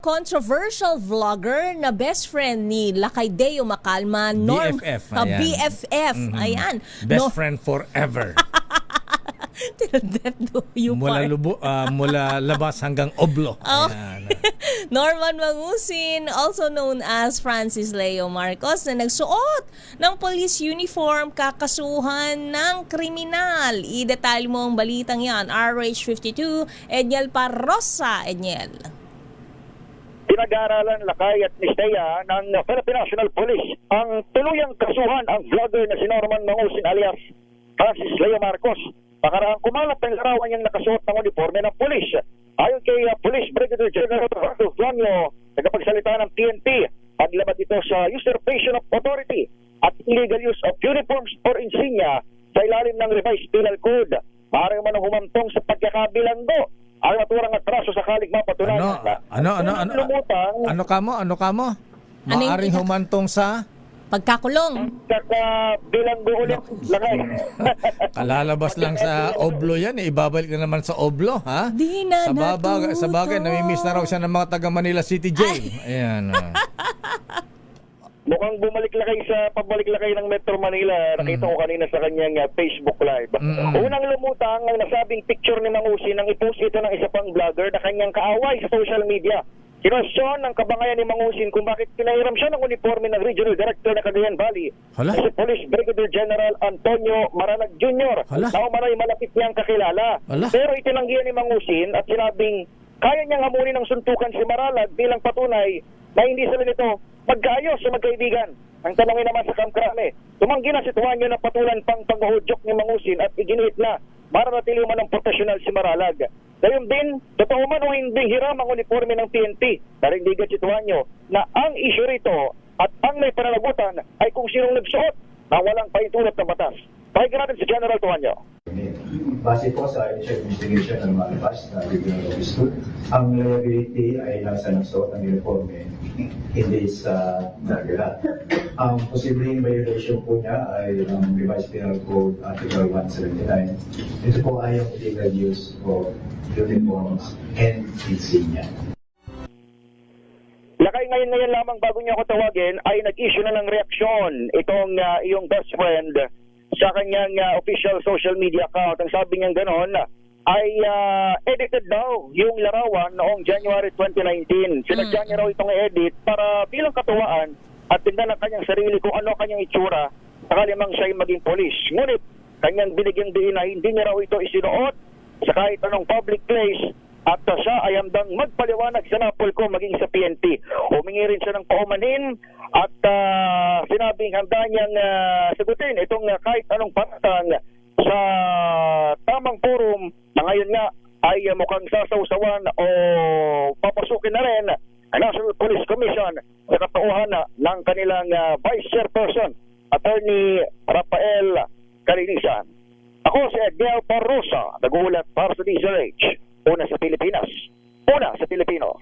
controversial vlogger na best friend ni Lakay Deo Macalma, BFF, ayan. BFF, ayan. Best friend forever. Mula labas hanggang oblo. Oh. Ayan. Norman Mangusin, also known as Francis Leo Marcos, na nagsuot ng police uniform kakasuhan ng kriminal. Idetalye mo ang balitang yan. RH52, Edniel Parrosa. Edniel. Pinag-aaralan, Lakay at Nistea ng Philippine National Police ang tuluyang kasuhan ang vlogger na si Norman Mangusin alias Francis Leo Marcos. Pakaraang kumalat ng larawan niyang nakasuot ng uniforme ng pulis. Ayon kay Police Brigadier General Roberto Flanio, nagpagsalita ng PNP, paglaban ito sa usurpation of authority at illegal use of uniforms or insignia sa ilalim ng revised penal code. Maaaring man humantong sa pagkakabilanggo ang naturang atraso sa kalig mapatunayan. Ano ka mo? Maaring humantong sa pagkakulong. Bilanggo ulit, Lakay. kalalabas lang sa oblo yan, ibabalik na naman sa oblo, ha? Di na sa bagay, namimiss na raw siya ng mga taga Manila City Jail. Ayan. Mukhang pabalik lakay ng Metro Manila. Nakita ko kanina sa kanyang Facebook Live. Unang lumutang ang nasabing picture ni Mangusin nang ipost ito ng isa pang vlogger na kanyang kaaway sa social media. Kinwestiyon ng kabangayan ni Mangusin kung bakit pinahiram siya ng uniforme ng Regional Director ng Cagayan Valley, si Police Brigadier General Antonio Maranag Jr. na umanay malapit niyang kakilala. Pero itinanggihan ni Mangusin at sinabing kaya niyang hamunin ng suntukan si Maralag bilang patunay na hindi sila nito magkaayos sa magkaibigan. Ang tanongin naman sa Kamkrame, tumanggi na si Tuanyo na patulan pang panghudyok ni Mangusin at iginuit na maranatili man ng profesional si Maralag. Gayon din, totoo man o hindi hiram ang uniforme ng PNP, narindigan si Tuanyo na ang issue rito at ang may pananagutan ay kung sinong nagsuot na walang paintulot ng batas. Pakinggan natin si General Tuanyo. Base po sa initial investigation ng malabas na regional office 2, ang liability ay nasa nagsuot ng uniforme, hindi sa nagala. Ang posibleng violation po niya ay ang revised penal code article 179. Ito po ay ang illegal use of uniforms and insignia. Lakay, ngayon lamang bago niya ako tawagin ay nag-issue na ng reaksyon itong iyong best friend sa kanyang official social media account. Ang sabi niya gano'n ay edited daw yung larawan noong January 2019. Sinadya niya raw itong edit para bilang katuwaan at tingnan ng kanyang sarili kung ano kanyang itsura sakali mang siya maging polis. Ngunit kanyang binigyang diin na hindi niya raw ito isinuot sa kahit anong public place at siya ay handang magpaliwanag sa Napolco maging sa PNP. Humingi rin siya ng paumanhin at sinabing handa niyang sagutin itong kahit anong patang sa tamang forum na ngayon nga ay mukhang sasawsawan o papasukin na rin ang National Police Commission sa katauhan ng kanilang Vice Chairperson, Attorney Rafael Calinisan. Ako si Edniel Parrosa, nag-uulat para sa DZRH. Una sa Pilipinas, una sa Pilipino.